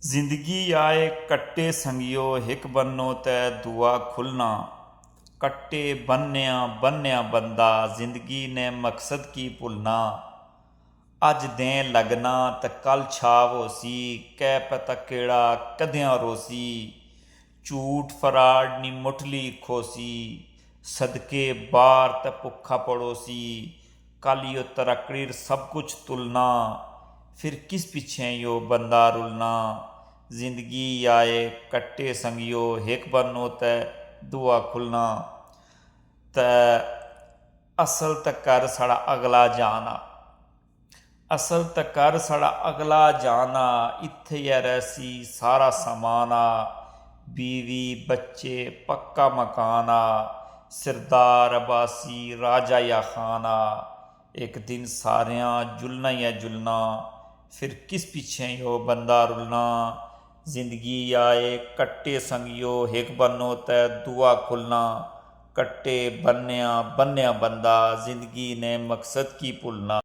जिंदगी आए कट्टे संगियो हिक बन्नो तै दुआ खुलना। कट्टे बन्निया बन्निया बंदा जिंदगी ने मकसद की भुलना। अज दें लगना ते कल छाव होसी, कै पता केड़ा कद्यां रोसी। झूठ फराड नी मुठली खोसी, सदके बार ते भुखा पड़ोसी। कल यो तरकड़ीर सब कुछ तुलना, फिर किस पिछे यो बंदा रुलना। जिंदगी आए कट्टे संगियो हिक बन्नो तै दुआ खुलना। ते असल ते कर साड़ा अगला जाना, असल ते कर साड़ा अगला जाना। इत्थे ही रहसी सारा समाना, बीवी बच्चे पक्का मकाना। सिरदार अबासी राजा या खाना, एक दिन सारियां जुलना ही है जुलना। फिर किस पिछे यो बंदा रुलना। जिंदगी आए कट्टे संगियो हिक बन्नो तै दुआ खुलना। कट्टे बन्निया बन्निया बंदा जिंदगी ने मकसद की भुलना।